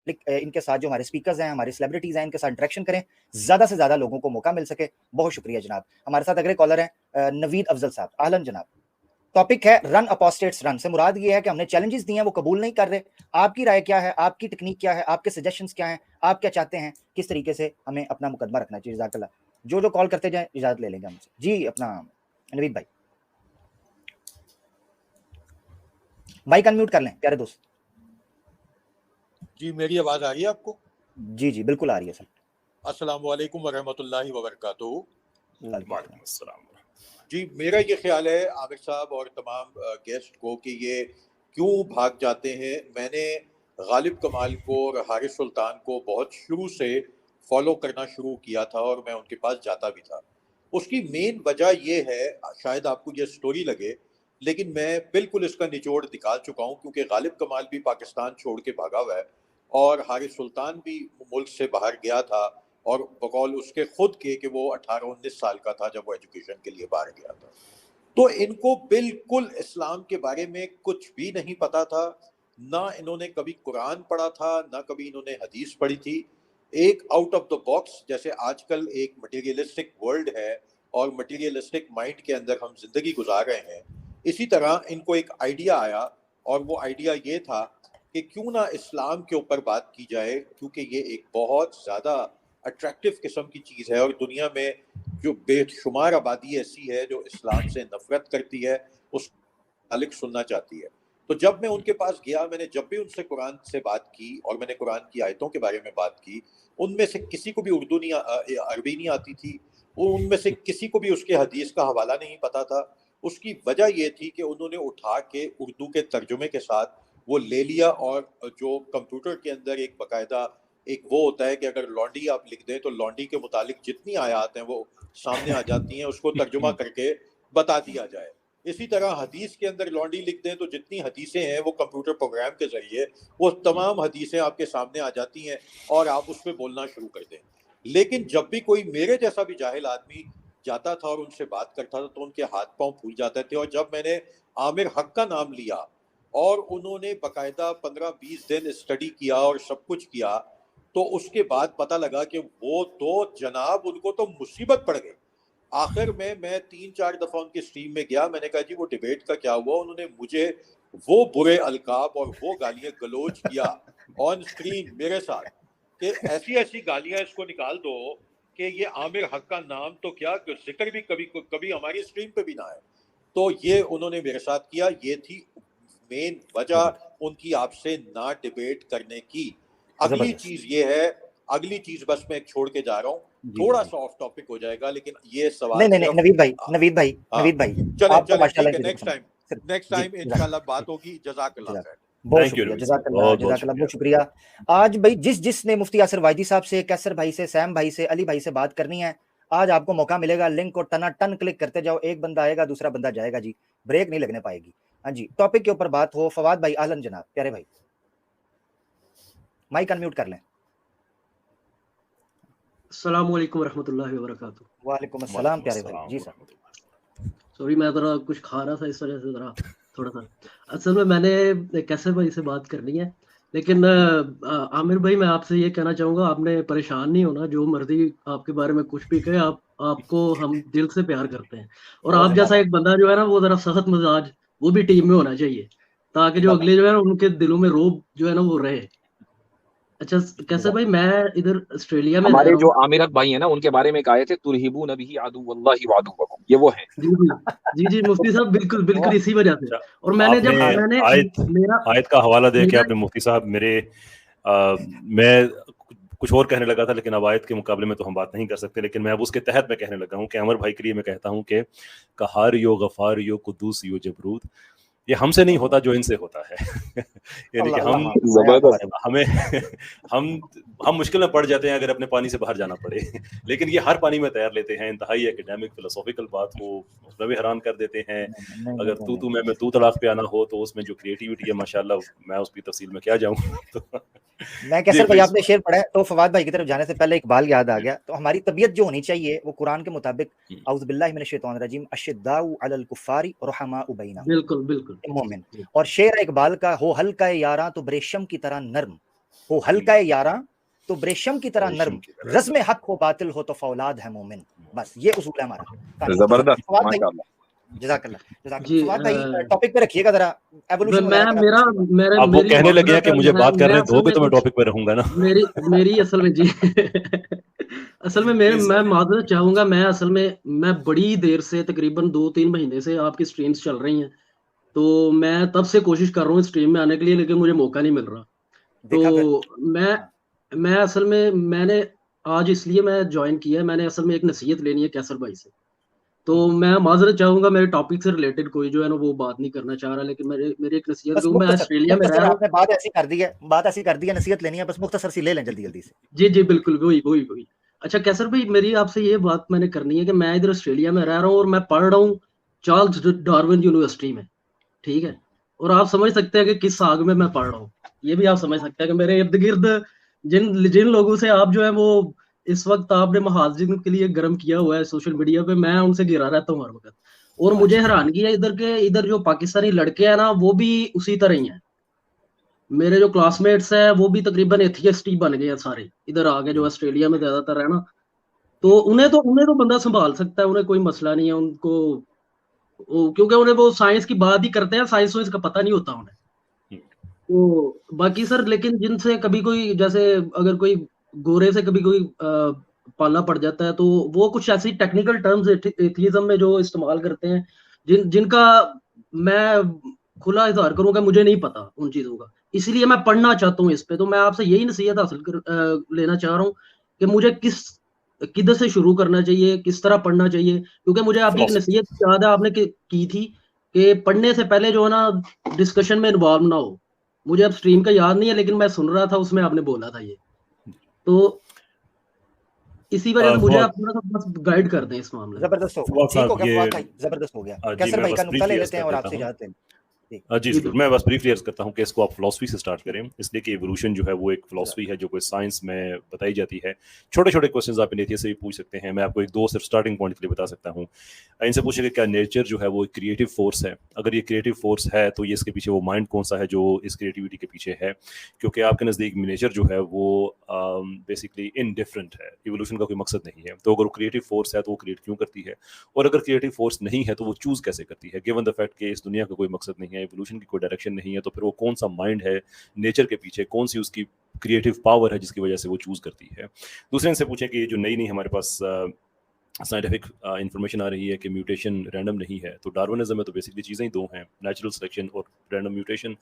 ان کے ساتھ جو ہمارے اسپیکرز ہیں، ہمارے سیلیبریٹیز ہیں، ان کے ساتھ انٹریکشن کریں، زیادہ سے زیادہ لوگوں کو موقع مل سکے. بہت شکریہ جناب. ہمارے ساتھ اگلے کالر ہیں نوید افضل صاحب. اہلاً جناب. ٹاپک ہے رن اپوسٹیٹس رن. سے مراد یہ ہے کہ ہم نے چیلنجز دیے ہیں وہ قبول نہیں کر رہے. آپ کی رائے کیا ہے؟ آپ کی ٹیکنیک کیا ہے؟ آپ کے سجیشنز کیا ہیں؟ آپ کیا چاہتے ہیں؟ کس طریقے سے ہمیں اپنا مقدمہ رکھنا چاہیے؟ جزاک اللہ. جو کال کرتے جائیں اجازت لے لیں گے ہم سے. جی اپنا نوید بھائی مائک انمیوٹ کر لیں پیارے دوست. جی میری آواز آ رہی ہے آپ کو؟ جی جی بالکل آ رہی ہے سر. السلام علیکم ورحمۃ اللہ وبرکاتہ. وعلیکم السلام. جی میرا یہ خیال ہے عامر صاحب اور تمام گیسٹ کو کہ یہ کیوں بھاگ جاتے ہیں. میں نے غالب کمال کو اور حارث سلطان کو بہت شروع سے فالو کرنا شروع کیا تھا اور میں ان کے پاس جاتا بھی تھا. اس کی مین وجہ یہ ہے، شاید آپ کو یہ سٹوری لگے لیکن میں بالکل اس کا نچوڑ نکال چکا ہوں، کیونکہ غالب کمال بھی پاکستان چھوڑ کے بھاگا ہوا ہے اور حارث سلطان بھی ملک سے باہر گیا تھا، اور بقول اس کے خود کے کہ وہ 18-19 سال کا تھا جب وہ ایجوکیشن کے لیے باہر گیا تھا. تو ان کو بالکل اسلام کے بارے میں کچھ بھی نہیں پتا تھا، نہ انہوں نے کبھی قرآن پڑھا تھا، نہ کبھی انہوں نے حدیث پڑھی تھی. ایک آؤٹ آف دا باکس، جیسے آج کل ایک مٹیریلسٹک ورلڈ ہے اور مٹیریلسٹک مائنڈ کے اندر ہم زندگی گزار رہے ہیں، اسی طرح ان کو ایک آئیڈیا آیا، اور وہ آئیڈیا یہ تھا کہ کیوں نہ اسلام کے اوپر بات کی جائے، کیونکہ یہ ایک بہت زیادہ اٹریکٹیو قسم کی چیز ہے، اور دنیا میں جو بے شمار آبادی ایسی ہے جو اسلام سے نفرت کرتی ہے، اس متعلق سننا چاہتی ہے. تو جب میں ان کے پاس گیا، میں نے جب بھی ان سے قرآن سے بات کی اور میں نے قرآن کی آیتوں کے بارے میں بات کی، ان میں سے کسی کو بھی اردو نہیں عربی نہیں آتی تھی، ان میں سے کسی کو بھی اس کے حدیث کا حوالہ نہیں پتا تھا. اس کی وجہ یہ تھی کہ انہوں نے اٹھا کے اردو کے ترجمے کے ساتھ وہ لے لیا، اور جو کمپیوٹر کے اندر ایک باقاعدہ ایک وہ ہوتا ہے کہ اگر لانڈی آپ لکھ دیں تو لانڈی کے متعلق جتنی آیات ہیں وہ سامنے آ جاتی ہیں، اس کو ترجمہ کر کے بتا دیا جائے. اسی طرح حدیث کے اندر لانڈی لکھ دیں تو جتنی حدیثیں ہیں وہ کمپیوٹر پروگرام کے ذریعے وہ تمام حدیثیں آپ کے سامنے آ جاتی ہیں اور آپ اس پہ بولنا شروع کر دیں. لیکن جب بھی کوئی میرے جیسا بھی جاہل آدمی جاتا تھا اور ان سے بات کرتا تھا تو ان کے ہاتھ پاؤں پھول جاتے تھے. اور جب میں نے عامر حق کا نام لیا اور انہوں نے باقاعدہ 15-20 دن اسٹڈی کیا اور سب کچھ کیا، تو اس کے بعد پتہ لگا کہ وہ تو جناب ان کو تو مصیبت پڑ گئی. آخر میں 3-4 دفعہ ان کی اسٹریم میں گیا، میں نے کہا جی وہ ڈیبیٹ کا کیا ہوا؟ انہوں نے مجھے وہ برے القاب اور وہ گالیاں گلوچ کیا آن اسکرین میرے ساتھ کہ ایسی ایسی گالیاں اس کو نکال دو کہ یہ عامر حق کا نام تو کیا ذکر بھی کبھی ہماری اسٹریم پہ بھی نہ آئے. تو یہ انہوں نے میرے ساتھ کیا. یہ تھی مین وجہ ان کی آپ سے نہ ڈیبیٹ کرنے کی. اگلی چیز یہ ہے، اگلی چیز بس میں ایک چھوڑ کے جا رہا ہوں، تھوڑا سا آف ٹاپک ہو جائے گا لیکن یہ سوال نہیں نوید بھائی چلیں ٹھیک ہے، نیکسٹ ٹائم انشاءاللہ بات ہوگی. جزاک اللہ خیر. بہت شکریہ. جزاک اللہ بہت شکریہ. آج بھائی جس نے مفتی یاسر واجدی صاحب سے، کیسر بھائی سے، سیم بھائی سے، علی بھائی سے بات کرنی ہے، آج آپ کو موقع ملے گا. لنک کو ٹنا ٹن کلک کرتے جاؤ، ایک بندہ آئے گا دوسرا بندہ جائے گا. جی بریک نہیں لگنے پائے گی. ہاں جی ٹاپک کے اوپر بات ہو. فواد بھائی اہلاً جناب. پیارے بھائی مائک انمیوٹ کر لیں. السلام علیکم ورحمۃ اللہ وبرکاتہ. وعلیکم السلام پیارے بھائی. جی سر. سوری میں ذرا کچھ کھا رہا تھا اس وجہ سے ذرا تھوڑا سا. اصل میں نے کیسر بھائی سے بات کرنی ہے، لیکن عامر بھائی میں آپ سے یہ کہنا چاہوں گا آپ نے پریشان نہیں ہونا، جو مرضی آپ کے بارے میں کچھ بھی کہے، آپ کو ہم دل سے پیار کرتے ہیں. اور آپ جیسا ایک بندہ جو ہے نا وہ ذرا سخت مزاج وہ بھی ٹیم میں ہونا چاہیے تاکہ جو اگلے جو ہے نا ان کے دلوں میں روب جو ہے نا وہ رہے. اچھا کیسے بھائی میں ادھر آسٹریلیا میں ہمارے جو عامر حق بھائی ہیں نا ان کے بارے میں ایک آیت ہے ترہبون به عدو اللہ وعدوکم، یہ وہ ہیں. جی مفتی صاحب بالکل اسی وجہ سے. اور میں نے آیت کا حوالہ دے کے آپ نے مفتی صاحب میں کچھ اور کہنے لگا تھا لیکن اب آیت کے مقابلے میں تو ہم بات نہیں کر سکتے، لیکن میں اب اس کے تحت میں کہنے لگا ہوں کہ عمر بھائی کے لیے میں کہتا ہوں کہ قہاریو غفاریو قدوسیو جبروت یہ ہم سے نہیں ہوتا جو ان سے ہوتا ہے. یعنی کہ ہم مشکل میں پڑ جاتے ہیں اگر اپنے پانی سے باہر جانا پڑے، لیکن یہ ہر پانی میں تیار لیتے ہیں. انتہائی ایکڈیمک فلسافیکل بات ہو اس میں بھی حیران کر دیتے ہیں. اگر تو میں تو طلاق پہ آنا ہو تو اس میں جو کریٹیوٹی ہے ماشاءاللہ میں اس کی تفصیل میں کیا جاؤں. میں کیسر بھائی آپ نے شعر پڑھا ہے تو فواد بھائی کی طرف جانے سے پہلے اقبال یاد آ گیا. تو ہماری طبیعت جو ہونی چاہیے وہ قرآن کے مطابق اعوذ باللہ من الشیطان الرجیم اشداء علی الکفار رحماء بینہم، بالکل مومن. اور شعر اقبال کا ہو ہلکا یاراں تو بریشم کی طرح نرم، ہو ہلکا یاراں تو بریشم کی طرح نرم، ریشم کی طرح رزم حق ہو باطل ہو تو فولاد ہے مومن. بس یہ اصول ہے ہمارا. کہانی زبردست فواد بھائی، ماشاءاللہ. جزاک اللہ جزاک اللہ. جی فواد بھائی ٹاپک پہ رکھیے گا ذرا ایوولوشن میں وغیرہ کا. میرا میرے اب وہ میری کہنے لگے ہیں معذرت کہ ہے، مجھے بات کرنے اصل دو گے میں تو میں کچھ ٹاپک پہ رہوں گا نا. میری اصل میں جی اصل میں میں معذرت چاہوں گا. میں اصل میں بڑی دیر سے تقریباً 2-3 مہینے سے آپ کی سٹریمز چل رہی ہیں، تو میں تب سے کوشش کر رہا ہوں سٹریم میں آنے کے لیے، لیکن مجھے موقع نہیں مل رہا. دیکھا پھر تو میں اصل میں نے آج اس لیے میں جوائن کیا ہے، میں نے اصل میں ایک نصیحت لینی ہے کیسر بھائی سے. تو میں معذرت چاہوں گا، میرے ٹاپک سے ریلیٹڈ کوئی جو ہے نا وہ بات نہیں کرنا چاہ رہا، لیکن میری ایک نصیحت، بس کیونکہ میں آسٹریلیا میں رہ رہا ہوں. آپ نے بات ایسی کر دی ہے نصیحت لینی ہے، بس مختصر سی لے لیں جلدی جلدی سے. جی بالکل وہی. اچھا کیسر بھائی، میری آپ سے یہ بات میں نے کرنی ہے کہ میں ادھر آسٹریلیا میں رہ رہا ہوں اور میں پڑھ رہا ہوں چارلز ڈارون یونیورسٹی میں، ٹھیک ہے. اور آپ سمجھ سکتے ہیں کہ کس آگ میں پڑھ رہا ہوں. یہ بھی آپ سمجھ سکتے ہیں کہ میرے ارد گرد جن لوگوں سے آپ جو ہے وہ اس وقت آپ نے محاذن کے لیے گرم کیا ہوا ہے سوشل میڈیا پہ، میں ان سے گرا رہتا ہوں ہر وقت. اور مجھے حیرانگی ہے ادھر جو پاکستانی لڑکے ہیں نا وہ بھی اسی طرح ہی ہیں. میرے جو کلاس میٹس ہیں وہ بھی تقریباً ایتھیسٹ ہی بن گئے ہیں سارے ادھر آگے، جو آسٹریلیا میں زیادہ تر ہے نا. تو انہیں تو بندہ سنبھال سکتا ہے، انہیں کوئی مسئلہ نہیں ہے ان کو، کیونکہ انہیں وہ سائنس کی بات ہی کرتے ہیں، سائنس کا پتہ نہیں ہوتا انہیں. تو باقی سر، لیکن جن سے کبھی کوئی، جیسے اگر کوئی گورے سے کبھی کوئی پالا پڑ جاتا ہے تو وہ کچھ ایسی ٹیکنیکل ٹرمز ایتھیزم میں جو استعمال کرتے ہیں جن کا میں کھلا اظہار کروں کہ مجھے نہیں پتا ان چیزوں کا، اس لیے میں پڑھنا چاہتا ہوں اس پہ. تو میں آپ سے یہی نصیحت لینا چاہ رہا ہوں کہ مجھے کدھر سے شروع کرنا چاہیے، کس طرح پڑھنا چاہیے. کیونکہ مجھے آپ کی ایک نصیحت یاد ہے، آپ نے کی تھی کہ پڑھنے سے پہلے جو ہے نا ڈسکشن میں انوالو نہ ہو. مجھے اب سٹریم کا یاد نہیں ہے، لیکن میں سن رہا تھا اس میں آپ نے بولا تھا یہ. تو اسی وجہ سے مجھے آپ تھوڑا سا گائیڈ کر دیں اس معاملے میں. زبردست ہو گیا، ٹھیک ہو گیا فواد بھائی، زبردست ہو گیا. کیسر بھائی کا نقطہ لے لیتے ہیں اور آپ سے اجازت لیں. جی ضرور. میں بس بریفلی عرض کرتا ہوں کہ اس کو آپ فلاسفی سے سٹارٹ کریں، اس لیے کہ ایوولوشن جو ہے وہ ایک فلاسفی ہے جو کوئی سائنس میں بتائی جاتی ہے. چھوٹے چھوٹے کوسچنز آپ ایتھیسٹ سے بھی پوچھ سکتے ہیں. میں آپ کو ایک دو صرف سٹارٹنگ پوائنٹ کے لیے بتا سکتا ہوں. ان سے پوچھیں کہ کیا نیچر جو ہے وہ ایک کریٹو فورس ہے؟ اگر یہ کریٹو فورس ہے تو یہ اس کے پیچھے وہ مائنڈ کون سا ہے جو اس کریٹیوٹی کے پیچھے ہے؟ کیونکہ آپ کے نزدیک نیچر جو ہے وہ بیسکلی انڈیفرنٹ ہے، ایوولوشن کا کوئی مقصد نہیں ہے. تو اگر وہ کریٹو فورس ہے تو وہ کریٹ کیوں کرتی ہے؟ اور اگر کریٹو فورس نہیں ہے تو وہ چوز کیسے کرتی ہے؟ گیون دا فیکٹ کہ اس دنیا کا کوئی مقصد نہیں ہے، ایوولوشن کی کوئی ڈائریکشن نہیں ہے، تو پھر وہ کون سا مائنڈ ہے نیچر کے پیچھے، کون سی اس کی کریٹو پاور ہے جس کی وجہ سے وہ چوز کرتی ہے؟ دوسرے ان سے پوچھیں کہ یہ جو نئی ہمارے پاس سائنٹیفک انفارمیشن آ رہی ہے کہ میوٹیشن رینڈم نہیں ہے، تو ڈارونزم میں تو بیسکلی چیزیں ہی دو ہیں، نیچرل سلیکشن اور رینڈم میوٹیشن.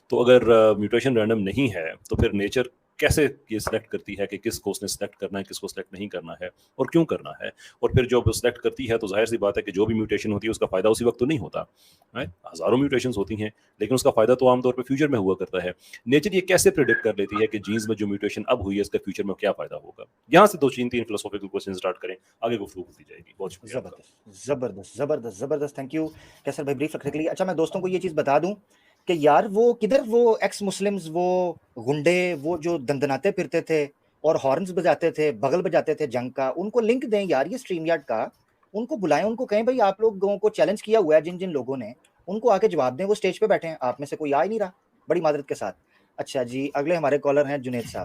تو اگر میوٹیشن رینڈم نہیں ہے تو پھر نیچر کیسے یہ سلیکٹ کرتی ہے کہ کس کو اس نے سلیکٹ کرنا ہے، کس کو سلیکٹ نہیں کرنا ہے اور کیوں کرنا ہے؟ اور پھر جو سلیکٹ کرتی ہے تو ظاہر سی بات ہے کہ جو بھی میوٹیشن ہوتی ہے اس کا فائدہ اسی وقت تو نہیں ہوتا. ہزاروں میوٹیشنز ہوتی ہیں لیکن اس کا فائدہ تو عام طور پہ فیوچر میں ہوا کرتا ہے. نیچر یہ کیسے پریڈکٹ کر لیتی ہے کہ جینز میں جو میوٹیشن اب ہوئی ہے اس کا فیوچر میں کیا فائدہ ہوگا؟ یہاں سے 2-3 فلسفیکل کوسچن سٹارٹ کریں، آگے گفتگو ہوتی جائے گی. بہت شکریہ. زبردست تھینک یو کیسر بھائی بریف رکھنے کے لیے. اچھا میں دوستوں کو یہ چیز بتا دوں کہ یار وہ کدھر وہ ایکس مسلمز، وہ گنڈے، وہ جو دندناتے پھرتے تھے اور ہارنز بجاتے تھے، بغل بجاتے تھے جنگ کا، ان کو لنک دیں یار یہ اسٹریم یارڈ کا، ان کو بلائیں، ان کو کہیں بھائی آپ لوگوں کو چیلنج کیا ہوا ہے جن لوگوں نے، ان کو آ کے جواب دیں. وہ اسٹیج پہ بیٹھے ہیں، آپ میں سے کوئی آ ہی نہیں رہا، بڑی معذرت کے ساتھ. اچھا جی اگلے ہمارے کالر ہیں جنید صاحب.